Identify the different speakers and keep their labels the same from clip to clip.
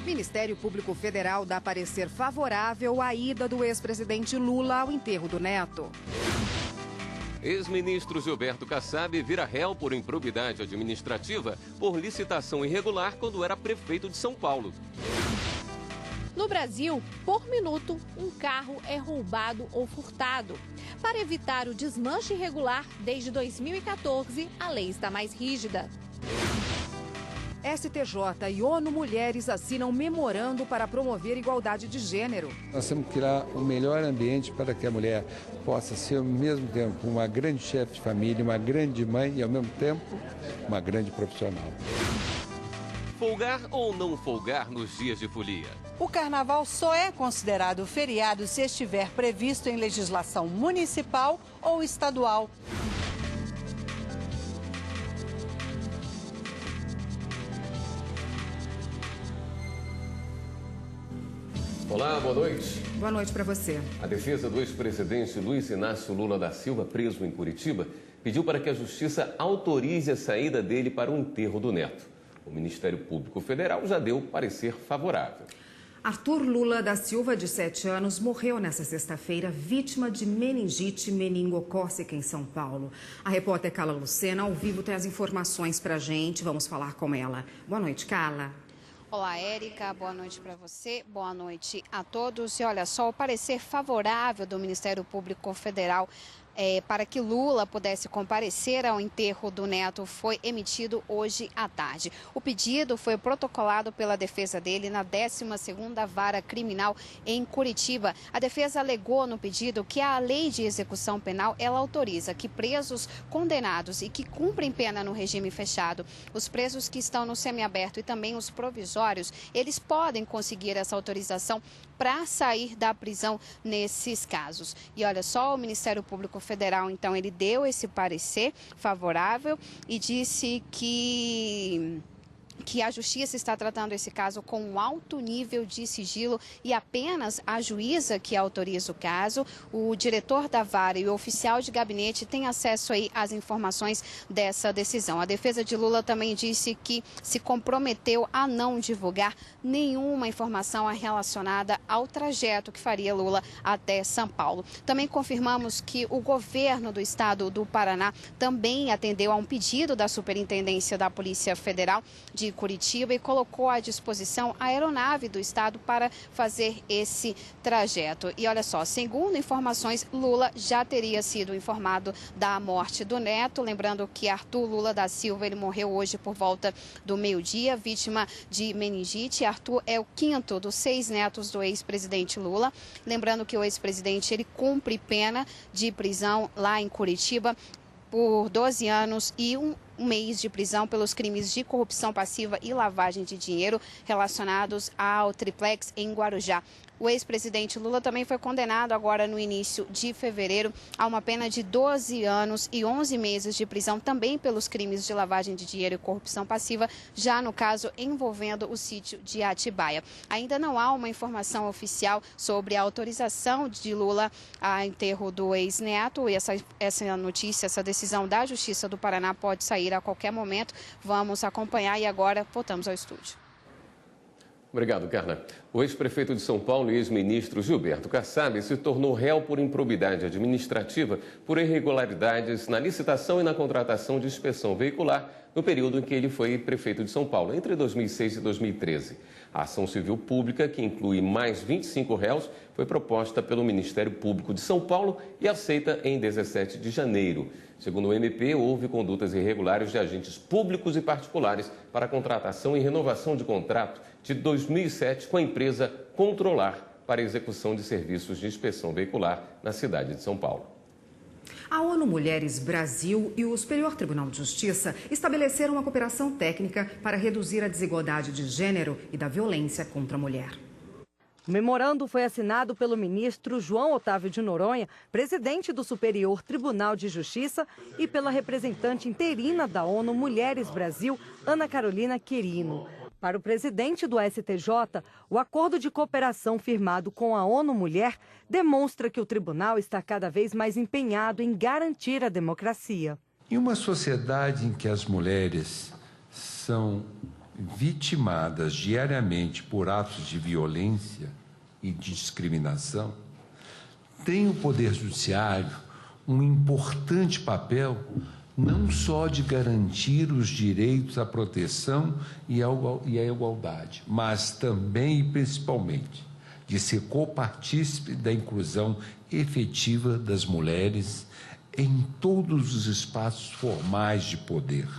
Speaker 1: Ministério Público Federal dá parecer favorável à ida do ex-presidente Lula ao enterro do neto.
Speaker 2: Ex-ministro Gilberto Kassab vira réu por improbidade administrativa por licitação irregular quando era prefeito de São Paulo.
Speaker 3: No Brasil, por minuto, um carro é roubado ou furtado. Para evitar o desmanche irregular, desde 2014, a lei está mais rígida.
Speaker 1: STJ e ONU Mulheres assinam memorando para promover igualdade de gênero.
Speaker 4: Nós temos que criar o melhor ambiente para que a mulher possa ser, ao mesmo tempo, uma grande chefe de família, uma grande mãe e, ao mesmo tempo, uma grande profissional.
Speaker 2: Folgar ou não folgar nos dias de folia?
Speaker 5: O carnaval só é considerado feriado se estiver previsto em legislação municipal ou estadual.
Speaker 2: Olá, boa noite.
Speaker 1: Boa noite para você.
Speaker 2: A defesa do ex-presidente Luiz Inácio Lula da Silva, preso em Curitiba, pediu para que a Justiça autorize a saída dele para o enterro do neto. O Ministério Público Federal já deu parecer favorável.
Speaker 1: Arthur Lula da Silva, de 7 anos, morreu nesta sexta-feira, vítima de meningite meningocócica em São Paulo. A repórter Carla Lucena, ao vivo, tem as informações para a gente. Vamos falar com ela. Boa noite, Carla.
Speaker 6: Olá, Érica. Boa noite para você. Boa noite a todos. E olha só, o parecer favorável do Ministério Público Federal para que Lula pudesse comparecer ao enterro do neto foi emitido hoje à tarde. O pedido foi protocolado pela defesa dele na 12ª Vara Criminal em Curitiba. A defesa alegou no pedido que a lei de execução penal ela autoriza que presos condenados e que cumprem pena no regime fechado, os presos que estão no semiaberto e também os provisórios, eles podem conseguir essa autorização para sair da prisão nesses casos. E olha só, o Ministério Público Federal, então, ele deu esse parecer favorável e disse que a Justiça está tratando esse caso com um alto nível de sigilo e apenas a juíza que autoriza o caso, o diretor da vara e o oficial de gabinete têm acesso aí às informações dessa decisão. A defesa de Lula também disse que se comprometeu a não divulgar nenhuma informação relacionada ao trajeto que faria Lula até São Paulo. Também confirmamos que o governo do estado do Paraná também atendeu a um pedido da Superintendência da Polícia Federal de Curitiba e colocou à disposição a aeronave do estado para fazer esse trajeto. E olha só, segundo informações, Lula já teria sido informado da morte do neto. Lembrando que Arthur Lula da Silva, ele morreu hoje por volta do meio-dia, vítima de meningite. Arthur é o 5º dos 6 netos do ex-presidente Lula. Lembrando que o ex-presidente, ele cumpre pena de prisão lá em Curitiba por 12 anos e um mês de prisão pelos crimes de corrupção passiva e lavagem de dinheiro relacionados ao triplex em Guarujá. O ex-presidente Lula também foi condenado agora no início de fevereiro a uma pena de 12 anos e 11 meses de prisão também pelos crimes de lavagem de dinheiro e corrupção passiva, já no caso envolvendo o sítio de Atibaia. Ainda não há uma informação oficial sobre a autorização de Lula ao enterro do ex-neto e essa notícia, essa decisão da Justiça do Paraná pode sair a qualquer momento. Vamos acompanhar e agora voltamos ao estúdio.
Speaker 2: Obrigado, Carla. O ex-prefeito de São Paulo e ex-ministro Gilberto Kassab se tornou réu por improbidade administrativa por irregularidades na licitação e na contratação de inspeção veicular no período em que ele foi prefeito de São Paulo, entre 2006 e 2013. A ação civil pública, que inclui mais 25 réus, foi proposta pelo Ministério Público de São Paulo e aceita em 17 de janeiro. Segundo o MP, houve condutas irregulares de agentes públicos e particulares para a contratação e renovação de contrato de 2007 com a empresa Controlar para a execução de serviços de inspeção veicular na cidade de São Paulo.
Speaker 1: A ONU Mulheres Brasil e o Superior Tribunal de Justiça estabeleceram uma cooperação técnica para reduzir a desigualdade de gênero e da violência contra a mulher.
Speaker 7: O memorando foi assinado pelo ministro João Otávio de Noronha, presidente do Superior Tribunal de Justiça, e pela representante interina da ONU Mulheres Brasil, Ana Carolina Querino. Para o presidente do STJ, o acordo de cooperação firmado com a ONU Mulher demonstra que o tribunal está cada vez mais empenhado em garantir a democracia.
Speaker 4: Em uma sociedade em que as mulheres são vitimadas diariamente por atos de violência e de discriminação, tem o Poder Judiciário um importante papel não só de garantir os direitos à proteção e à igualdade, mas também e principalmente de ser copartícipe da inclusão efetiva das mulheres em todos os espaços formais de poder,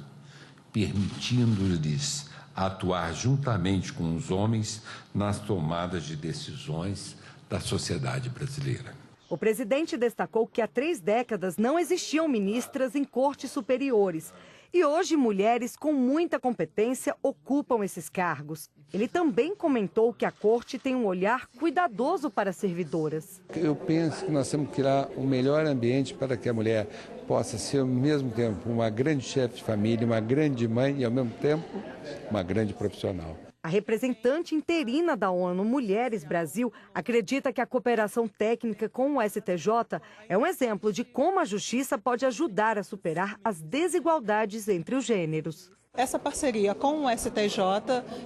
Speaker 4: permitindo-lhes atuar juntamente com os homens nas tomadas de decisões da sociedade brasileira.
Speaker 7: O presidente destacou que há 3 décadas não existiam ministras em cortes superiores e hoje mulheres com muita competência ocupam esses cargos. Ele também comentou que a corte tem um olhar cuidadoso para as servidoras.
Speaker 4: Eu penso que nós temos que criar o melhor ambiente para que a mulher possa ser, ao mesmo tempo, uma grande chefe de família, uma grande mãe e, ao mesmo tempo, uma grande profissional.
Speaker 7: A representante interina da ONU Mulheres Brasil acredita que a cooperação técnica com o STJ é um exemplo de como a justiça pode ajudar a superar as desigualdades entre os gêneros.
Speaker 8: Essa parceria com o STJ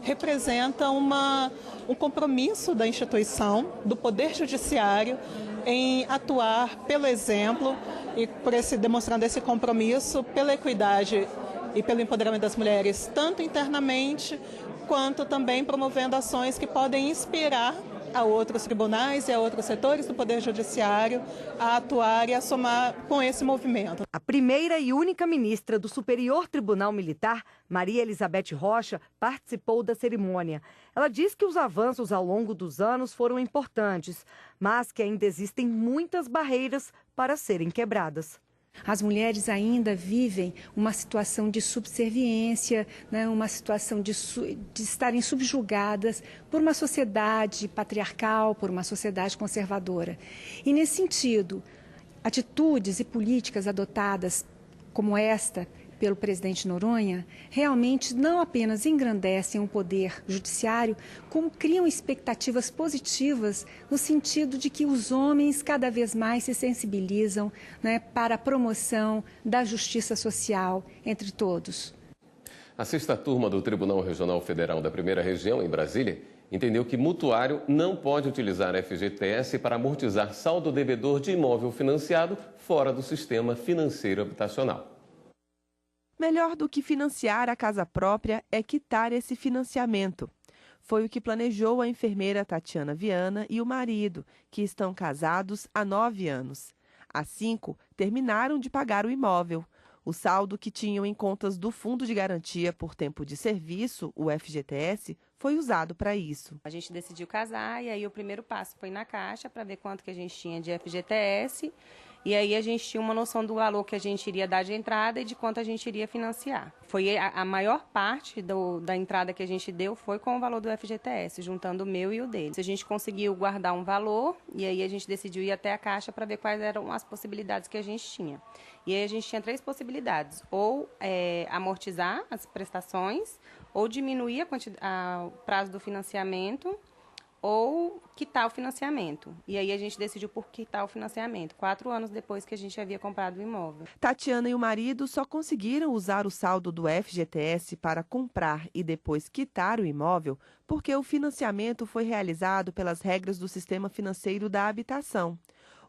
Speaker 8: representa um compromisso da instituição, do Poder Judiciário, em atuar pelo exemplo e demonstrando esse compromisso pela equidade e pelo empoderamento das mulheres, tanto internamente quanto também promovendo ações que podem inspirar a outros tribunais e a outros setores do Poder Judiciário a atuar e a somar com esse movimento.
Speaker 7: A primeira e única ministra do Superior Tribunal Militar, Maria Elizabeth Rocha, participou da cerimônia. Ela diz que os avanços ao longo dos anos foram importantes, mas que ainda existem muitas barreiras para serem quebradas.
Speaker 9: As mulheres ainda vivem uma situação de subserviência, né, uma situação de estarem subjugadas por uma sociedade patriarcal, por uma sociedade conservadora. E, nesse sentido, atitudes e políticas adotadas como esta pelo presidente Noronha, realmente não apenas engrandecem o poder judiciário, como criam expectativas positivas no sentido de que os homens cada vez mais se sensibilizam, né, para a promoção da justiça social entre todos.
Speaker 2: A 6ª turma do Tribunal Regional Federal da Primeira Região, em Brasília, entendeu que mutuário não pode utilizar FGTS para amortizar saldo devedor de imóvel financiado fora do sistema financeiro habitacional.
Speaker 10: Melhor do que financiar a casa própria é quitar esse financiamento. Foi o que planejou a enfermeira Tatiana Viana e o marido, que estão casados há 9 anos. Há 5, terminaram de pagar o imóvel. O saldo que tinham em contas do Fundo de Garantia por Tempo de Serviço, o FGTS, foi usado para isso.
Speaker 11: A gente decidiu casar e aí o primeiro passo foi na Caixa para ver quanto que a gente tinha de FGTS. E aí a gente tinha uma noção do valor que a gente iria dar de entrada e de quanto a gente iria financiar. Foi a maior parte da entrada que a gente deu foi com o valor do FGTS, juntando o meu e o dele. A gente conseguiu guardar um valor e aí a gente decidiu ir até a Caixa para ver quais eram as possibilidades que a gente tinha. E aí a gente tinha 3 possibilidades, ou amortizar as prestações, ou diminuir o prazo do financiamento, ou quitar o financiamento. E aí a gente decidiu por quitar o financiamento, 4 anos depois que a gente havia comprado o imóvel.
Speaker 10: Tatiana e o marido só conseguiram usar o saldo do FGTS para comprar e depois quitar o imóvel porque o financiamento foi realizado pelas regras do Sistema Financeiro da Habitação.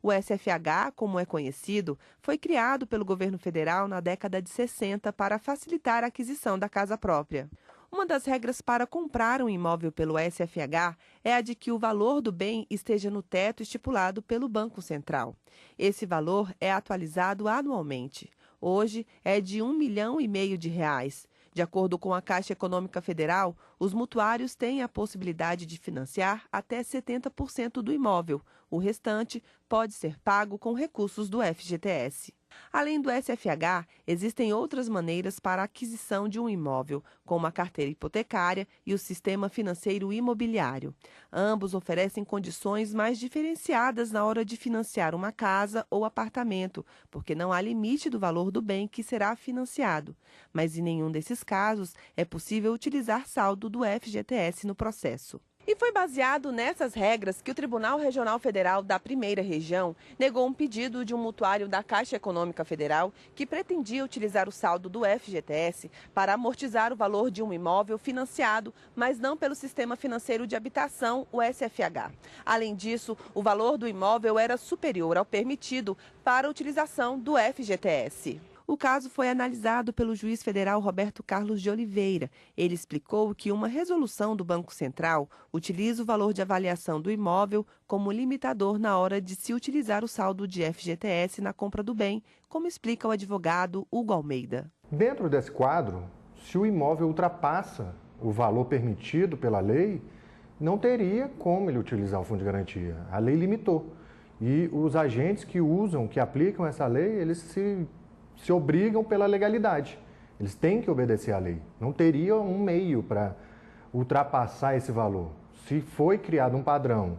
Speaker 10: O SFH, como é conhecido, foi criado pelo governo federal na década de 60 para facilitar a aquisição da casa própria. Uma das regras para comprar um imóvel pelo SFH é a de que o valor do bem esteja no teto estipulado pelo Banco Central. Esse valor é atualizado anualmente. Hoje é de R$ 1,5 milhão. De acordo com a Caixa Econômica Federal, os mutuários têm a possibilidade de financiar até 70% do imóvel. O restante pode ser pago com recursos do FGTS. Além do SFH, existem outras maneiras para a aquisição de um imóvel, como a carteira hipotecária e o sistema financeiro imobiliário. Ambos oferecem condições mais diferenciadas na hora de financiar uma casa ou apartamento, porque não há limite do valor do bem que será financiado. Mas em nenhum desses casos é possível utilizar saldo do FGTS no processo. E foi baseado nessas regras que o Tribunal Regional Federal da Primeira Região negou um pedido de um mutuário da Caixa Econômica Federal que pretendia utilizar o saldo do FGTS para amortizar o valor de um imóvel financiado, mas não pelo Sistema Financeiro de Habitação, o SFH. Além disso, o valor do imóvel era superior ao permitido para a utilização do FGTS. O caso foi analisado pelo juiz federal Roberto Carlos de Oliveira. Ele explicou que uma resolução do Banco Central utiliza o valor de avaliação do imóvel como limitador na hora de se utilizar o saldo de FGTS na compra do bem, como explica o advogado Hugo Almeida.
Speaker 12: Dentro desse quadro, se o imóvel ultrapassa o valor permitido pela lei, não teria como ele utilizar o fundo de garantia. A lei limitou. E os agentes que usam, que aplicam essa lei, eles se obrigam pela legalidade. Eles têm que obedecer à lei. Não teria um meio para ultrapassar esse valor. Se foi criado um padrão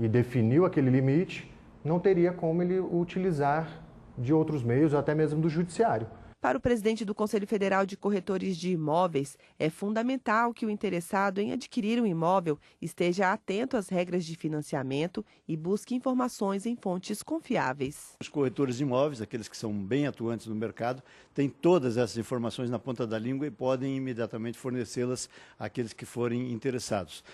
Speaker 12: e definiu aquele limite, não teria como ele utilizar de outros meios, até mesmo do judiciário.
Speaker 10: Para o presidente do Conselho Federal de Corretores de Imóveis, é fundamental que o interessado em adquirir um imóvel esteja atento às regras de financiamento e busque informações em fontes confiáveis.
Speaker 13: Os corretores de imóveis, aqueles que são bem atuantes no mercado, têm todas essas informações na ponta da língua e podem imediatamente fornecê-las àqueles que forem interessados.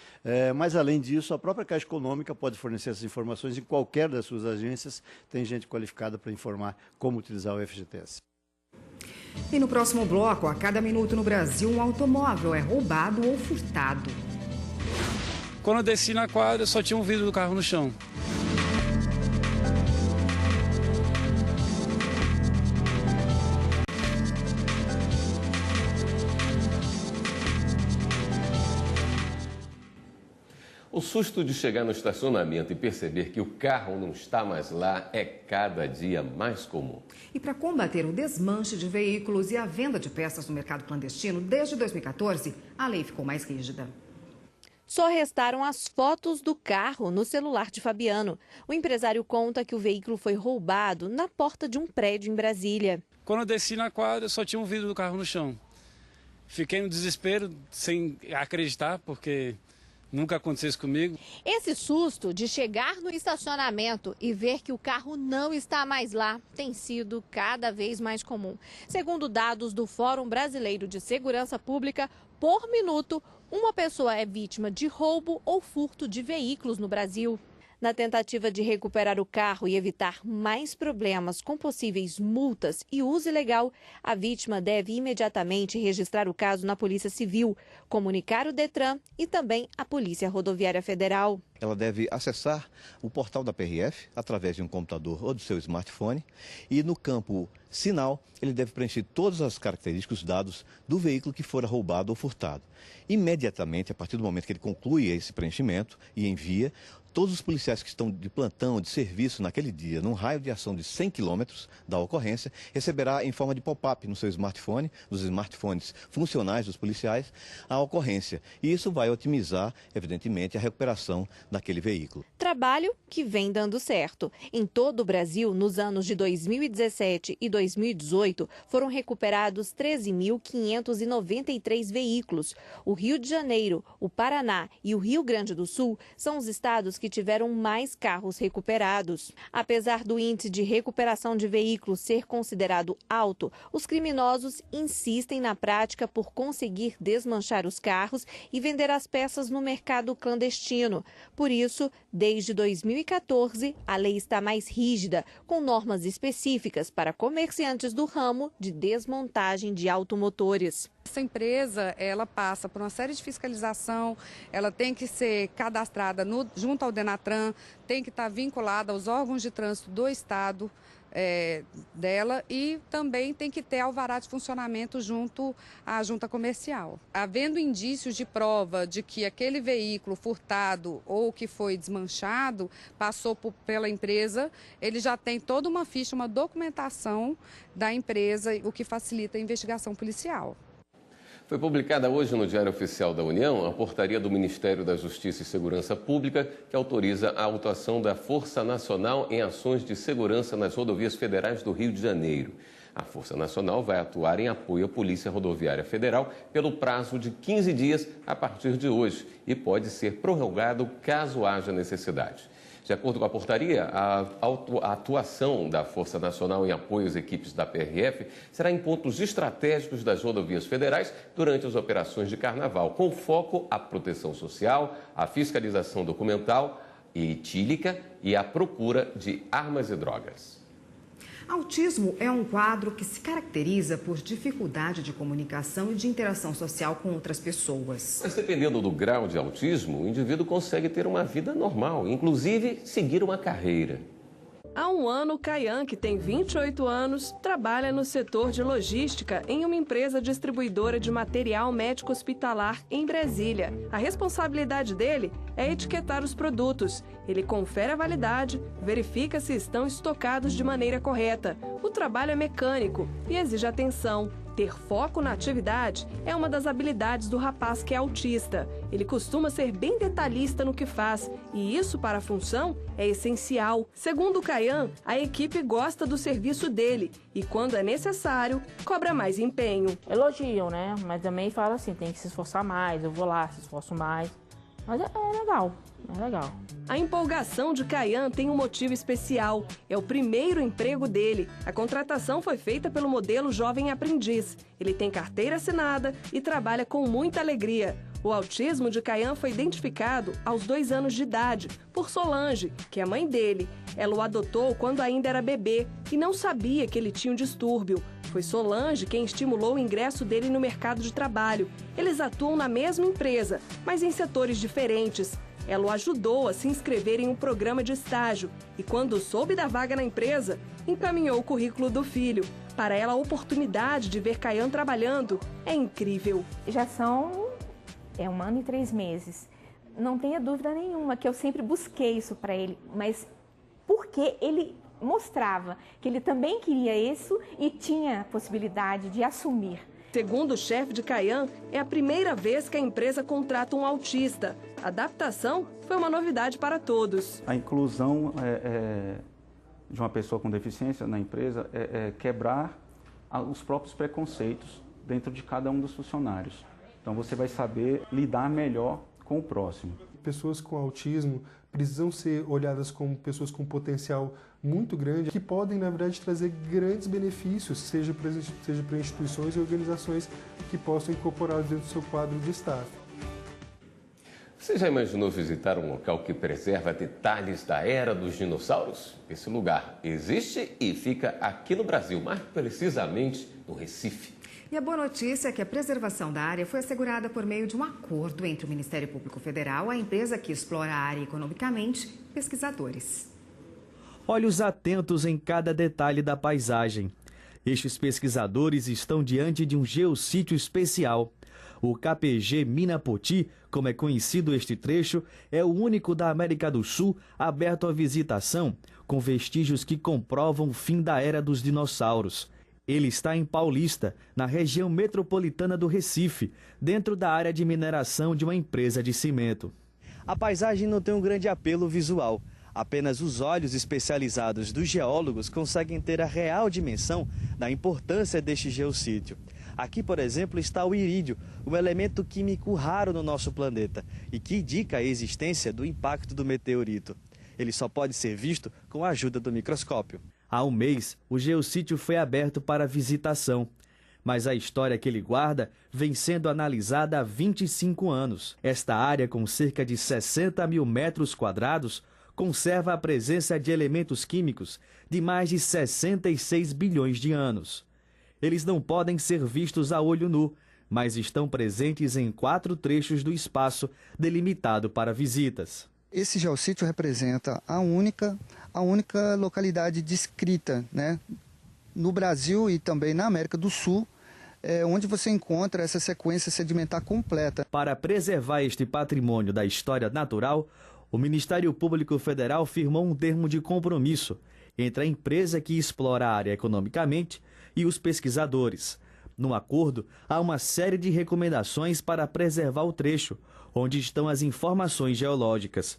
Speaker 13: Mas, além disso, a própria Caixa Econômica pode fornecer essas informações em qualquer das suas agências. Tem gente qualificada para informar como utilizar o FGTS.
Speaker 1: E no próximo bloco, a cada minuto no Brasil, um automóvel é roubado ou furtado.
Speaker 14: Quando eu desci na quadra, só tinha um vidro do carro no chão.
Speaker 2: O susto de chegar no estacionamento e perceber que o carro não está mais lá é cada dia mais comum.
Speaker 1: E para combater o desmanche de veículos e a venda de peças no mercado clandestino, desde 2014, a lei ficou mais rígida.
Speaker 3: Só restaram as fotos do carro no celular de Fabiano. O empresário conta que o veículo foi roubado na porta de um prédio em Brasília.
Speaker 14: Quando eu desci na quadra, só tinha um vidro do carro no chão. Fiquei no desespero, sem acreditar, porque nunca aconteceu isso comigo.
Speaker 3: Esse susto de chegar no estacionamento e ver que o carro não está mais lá tem sido cada vez mais comum. Segundo dados do Fórum Brasileiro de Segurança Pública, por minuto, uma pessoa é vítima de roubo ou furto de veículos no Brasil. Na tentativa de recuperar o carro e evitar mais problemas com possíveis multas e uso ilegal, a vítima deve imediatamente registrar o caso na Polícia Civil, comunicar o Detran e também a Polícia Rodoviária Federal.
Speaker 15: Ela deve acessar o portal da PRF através de um computador ou do seu smartphone e no campo sinal ele deve preencher todas as características, os dados do veículo que fora roubado ou furtado. Imediatamente, a partir do momento que ele conclui esse preenchimento e envia, todos os policiais que estão de plantão, de serviço naquele dia, num raio de ação de 100 quilômetros da ocorrência, receberá em forma de pop-up no seu smartphone, nos smartphones funcionais dos policiais, a ocorrência. E isso vai otimizar, evidentemente, a recuperação daquele veículo.
Speaker 3: Trabalho que vem dando certo. Em todo o Brasil, nos anos de 2017 e 2018, foram recuperados 13.593 veículos. O Rio de Janeiro, o Paraná e o Rio Grande do Sul são os estados que tiveram mais carros recuperados. Apesar do índice de recuperação de veículos ser considerado alto, os criminosos insistem na prática por conseguir desmanchar os carros e vender as peças no mercado clandestino. Por isso, desde 2014, a lei está mais rígida, com normas específicas para comerciantes do ramo de desmontagem de automotores.
Speaker 16: Essa empresa, ela passa por uma série de fiscalização, ela tem que ser cadastrada junto ao Denatran, tem que estar vinculada aos órgãos de trânsito do Estado dela e também tem que ter alvará de funcionamento junto à junta comercial. Havendo indícios de prova de que aquele veículo furtado ou que foi desmanchado passou pela empresa, ele já tem toda uma ficha, uma documentação da empresa, o que facilita a investigação policial.
Speaker 2: Foi publicada hoje no Diário Oficial da União a portaria do Ministério da Justiça e Segurança Pública que autoriza a atuação da Força Nacional em ações de segurança nas rodovias federais do Rio de Janeiro. A Força Nacional vai atuar em apoio à Polícia Rodoviária Federal pelo prazo de 15 dias a partir de hoje e pode ser prorrogado caso haja necessidade. De acordo com a portaria, a atuação da Força Nacional em apoio às equipes da PRF será em pontos estratégicos das rodovias federais durante as operações de carnaval, com foco à proteção social, à fiscalização documental e etílica e à procura de armas e drogas.
Speaker 1: Autismo é um quadro que se caracteriza por dificuldade de comunicação e de interação social com outras pessoas.
Speaker 2: Mas dependendo do grau de autismo, o indivíduo consegue ter uma vida normal, inclusive seguir uma carreira.
Speaker 17: Há um ano, Caian, que tem 28 anos, trabalha no setor de logística em uma empresa distribuidora de material médico hospitalar em Brasília. A responsabilidade dele é etiquetar os produtos. Ele confere a validade, verifica se estão estocados de maneira correta. O trabalho é mecânico e exige atenção. Ter foco na atividade é uma das habilidades do rapaz que é autista. Ele costuma ser bem detalhista no que faz e isso para a função é essencial. Segundo o Caian, a equipe gosta do serviço dele e quando é necessário, cobra mais empenho.
Speaker 18: Elogiam, né? Mas também falam assim, tem que se esforçar mais, eu vou lá, se esforço mais. Mas é legal. É legal.
Speaker 17: A empolgação de Caian tem um motivo especial. É o primeiro emprego dele. A contratação foi feita pelo modelo Jovem Aprendiz. Ele tem carteira assinada e trabalha com muita alegria. O autismo de Caian foi identificado aos 2 anos de idade por Solange, que é a mãe dele. Ela o adotou quando ainda era bebê e não sabia que ele tinha um distúrbio. Foi Solange quem estimulou o ingresso dele no mercado de trabalho. Eles atuam na mesma empresa, mas em setores diferentes. Ela o ajudou a se inscrever em um programa de estágio e, quando soube da vaga na empresa, encaminhou o currículo do filho. Para ela, a oportunidade de ver Caian trabalhando é incrível.
Speaker 19: Já são 1 ano e 3 meses. Não tenha dúvida nenhuma que eu sempre busquei isso para ele, mas porque ele mostrava que ele também queria isso e tinha a possibilidade de assumir.
Speaker 17: Segundo o chefe de Caian, é a primeira vez que a empresa contrata um autista. A adaptação foi uma novidade para todos.
Speaker 20: A inclusão de uma pessoa com deficiência na empresa é quebrar os próprios preconceitos dentro de cada um dos funcionários. Então você vai saber lidar melhor com o próximo.
Speaker 21: Pessoas com autismo precisam ser olhadas como pessoas com potencial muito grande, que podem, na verdade, trazer grandes benefícios, seja para instituições e organizações que possam incorporá-los dentro do seu quadro de staff.
Speaker 2: Você já imaginou visitar um local que preserva detalhes da era dos dinossauros? Esse lugar existe e fica aqui no Brasil, mais precisamente no Recife.
Speaker 1: E a boa notícia é que a preservação da área foi assegurada por meio de um acordo entre o Ministério Público Federal, a empresa que explora a área economicamente, e pesquisadores.
Speaker 22: Olhos atentos em cada detalhe da paisagem. Estes pesquisadores estão diante de um geossítio especial. O KPG Minapoti, como é conhecido este trecho, é o único da América do Sul aberto à visitação, com vestígios que comprovam o fim da era dos dinossauros. Ele está em Paulista, na região metropolitana do Recife, dentro da área de mineração de uma empresa de cimento. A paisagem não tem um grande apelo visual. Apenas os olhos especializados dos geólogos conseguem ter a real dimensão da importância deste geossítio. Aqui, por exemplo, está o irídio, um elemento químico raro no nosso planeta e que indica a existência do impacto do meteorito. Ele só pode ser visto com a ajuda do microscópio. Há um mês, o geossítio foi aberto para visitação. Mas a história que ele guarda vem sendo analisada há 25 anos. Esta área, com cerca de 60 mil metros quadrados, conserva a presença de elementos químicos de mais de 66 bilhões de anos. Eles não podem ser vistos a olho nu, mas estão presentes em 4 trechos do espaço delimitado para visitas.
Speaker 5: Esse geossítio representa a única localidade descrita, né, no Brasil e também na América do Sul, onde você encontra essa sequência sedimentar completa.
Speaker 22: Para preservar este patrimônio da história natural, o Ministério Público Federal firmou um termo de compromisso entre a empresa que explora a área economicamente e os pesquisadores. No acordo, há uma série de recomendações para preservar o trecho, onde estão as informações geológicas.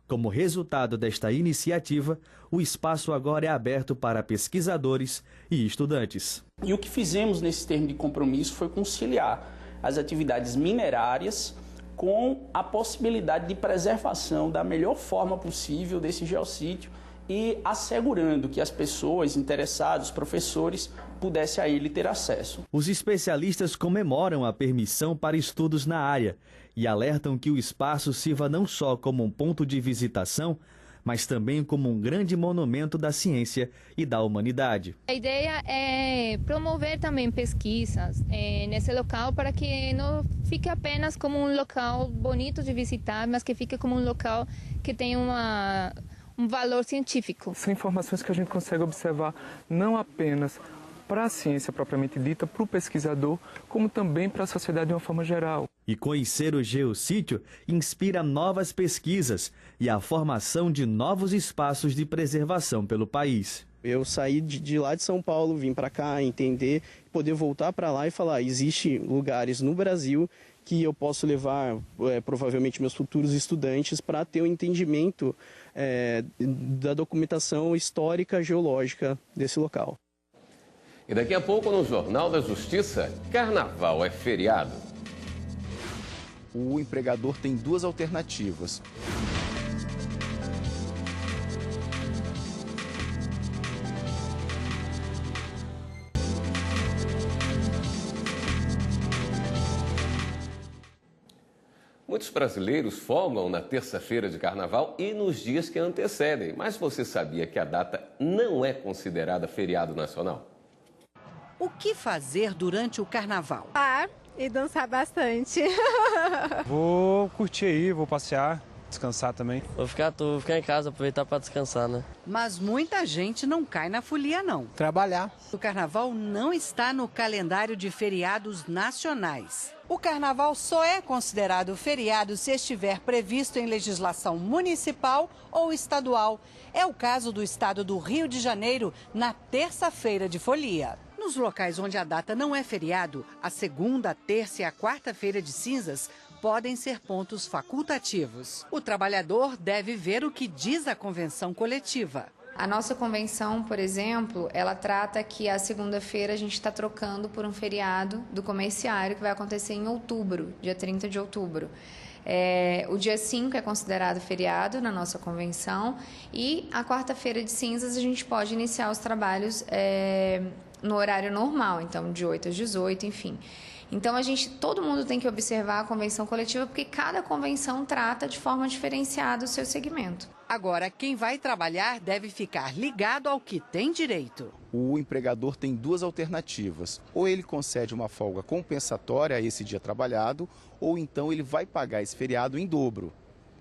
Speaker 22: Como resultado desta iniciativa, o espaço agora é aberto para pesquisadores e estudantes.
Speaker 6: E o que fizemos nesse termo de compromisso foi conciliar as atividades minerárias com a possibilidade de preservação da melhor forma possível desse geossítio e assegurando que as pessoas interessadas, os professores, pudessem a ele ter acesso.
Speaker 22: Os especialistas comemoram a permissão para estudos na área e alertam que o espaço sirva não só como um ponto de visitação, mas também como um grande monumento da ciência e da humanidade.
Speaker 23: A ideia é promover também pesquisas nesse local para que não fique apenas como um local bonito de visitar, mas que fique como um local que tenha um valor científico.
Speaker 24: São informações que a gente consegue observar não apenas para a ciência propriamente dita, para o pesquisador, como também para a sociedade de uma forma geral.
Speaker 22: E conhecer o geossítio inspira novas pesquisas e a formação de novos espaços de preservação pelo país.
Speaker 25: Eu saí de lá de São Paulo, vim para cá entender, poder voltar para lá e falar, existem lugares no Brasil que eu posso levar provavelmente meus futuros estudantes para ter um entendimento da documentação histórica geológica desse local.
Speaker 2: E daqui a pouco no Jornal da Justiça, carnaval é feriado.
Speaker 26: O empregador tem 2 alternativas.
Speaker 2: Muitos brasileiros folgam na terça-feira de carnaval e nos dias que antecedem. Mas você sabia que a data não é considerada feriado nacional?
Speaker 27: O que fazer durante o carnaval?
Speaker 28: E dançar bastante.
Speaker 29: Vou curtir aí, vou passear, descansar também.
Speaker 30: Vou ficar em casa, aproveitar para descansar, né?
Speaker 27: Mas muita gente não cai na folia, não.
Speaker 29: Trabalhar.
Speaker 27: O carnaval não está no calendário de feriados nacionais. O carnaval só é considerado feriado se estiver previsto em legislação municipal ou estadual. É o caso do estado do Rio de Janeiro, na terça-feira de folia. Nos locais onde a data não é feriado, a segunda, a terça e a quarta-feira de cinzas podem ser pontos facultativos. O trabalhador deve ver o que diz a convenção coletiva.
Speaker 31: A nossa convenção, por exemplo, ela trata que a segunda-feira a gente está trocando por um feriado do comerciário que vai acontecer em outubro, dia 30 de outubro. O dia 5 é considerado feriado na nossa convenção e a quarta-feira de cinzas a gente pode iniciar os trabalhos no horário normal, então de 8 às 18, enfim. Então todo mundo tem que observar a convenção coletiva porque cada convenção trata de forma diferenciada o seu segmento.
Speaker 27: Agora, quem vai trabalhar deve ficar ligado ao que tem direito.
Speaker 26: O empregador tem 2 alternativas. Ou ele concede uma folga compensatória a esse dia trabalhado, ou então ele vai pagar esse feriado em dobro,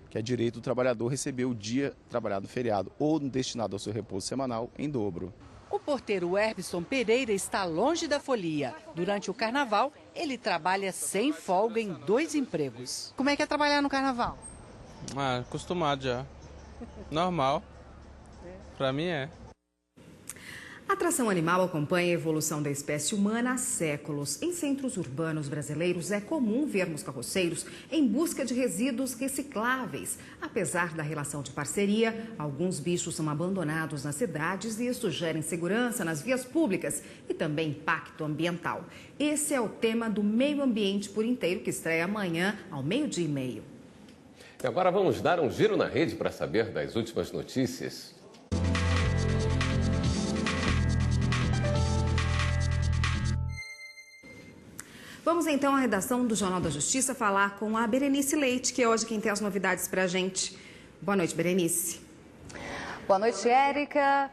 Speaker 26: que é direito do trabalhador receber o dia trabalhado feriado ou destinado ao seu repouso semanal em dobro.
Speaker 27: O porteiro Herbson Pereira está longe da folia. Durante o carnaval, ele trabalha sem folga em 2 empregos. Como é que é trabalhar no carnaval?
Speaker 29: Acostumado já. Normal. Pra mim é.
Speaker 1: A atração animal acompanha a evolução da espécie humana há séculos. Em centros urbanos brasileiros é comum vermos carroceiros em busca de resíduos recicláveis. Apesar da relação de parceria, alguns bichos são abandonados nas cidades e isso gera insegurança nas vias públicas e também impacto ambiental. Esse é o tema do Meio Ambiente por Inteiro, que estreia amanhã ao 12h30.
Speaker 2: E agora vamos dar um giro na rede para saber das últimas notícias.
Speaker 1: Vamos então à redação do Jornal da Justiça falar com a Berenice Leite, que é hoje quem tem as novidades para a gente. Boa noite, Berenice.
Speaker 32: Boa noite, Érica.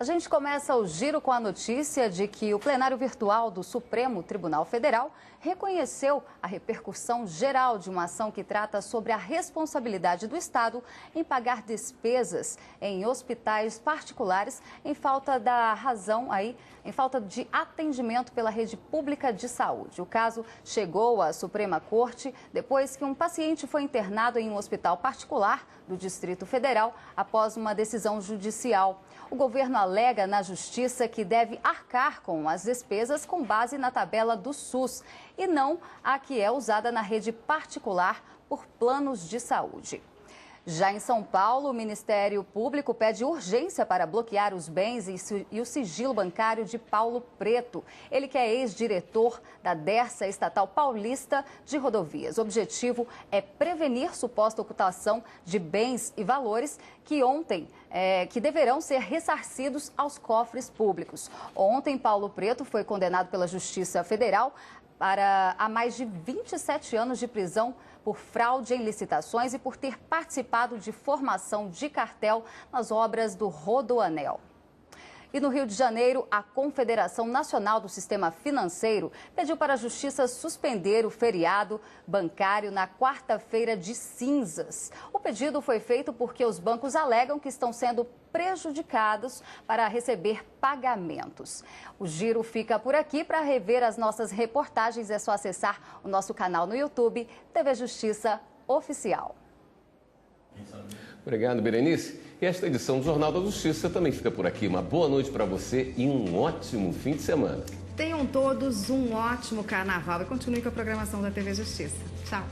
Speaker 3: A gente começa o giro com a notícia de que o plenário virtual do Supremo Tribunal Federal reconheceu a repercussão geral de uma ação que trata sobre a responsabilidade do Estado em pagar despesas em hospitais particulares em falta em falta de atendimento pela rede pública de saúde. O caso chegou à Suprema Corte depois que um paciente foi internado em um hospital particular do Distrito Federal após uma decisão judicial. O governo alega na Justiça que deve arcar com as despesas com base na tabela do SUS e não a que é usada na rede particular por planos de saúde. Já em São Paulo, o Ministério Público pede urgência para bloquear os bens e o sigilo bancário de Paulo Preto. Ele que é ex-diretor da Dersa Estatal Paulista de Rodovias. O objetivo é prevenir suposta ocultação de bens e valores que deverão ser ressarcidos aos cofres públicos. Ontem, Paulo Preto foi condenado pela Justiça Federal a mais de 27 anos de prisão por fraude em licitações e por ter participado de formação de cartel nas obras do Rodoanel. E no Rio de Janeiro, a Confederação Nacional do Sistema Financeiro pediu para a Justiça suspender o feriado bancário na quarta-feira de cinzas. O pedido foi feito porque os bancos alegam que estão sendo prejudicados para receber pagamentos. O giro fica por aqui. Para rever as nossas reportagens é só acessar o nosso canal no YouTube, TV Justiça Oficial.
Speaker 2: Obrigado, Berenice. E esta edição do Jornal da Justiça também fica por aqui. Uma boa noite para você e um ótimo fim de semana.
Speaker 1: Tenham todos um ótimo carnaval e continue com a programação da TV Justiça. Tchau.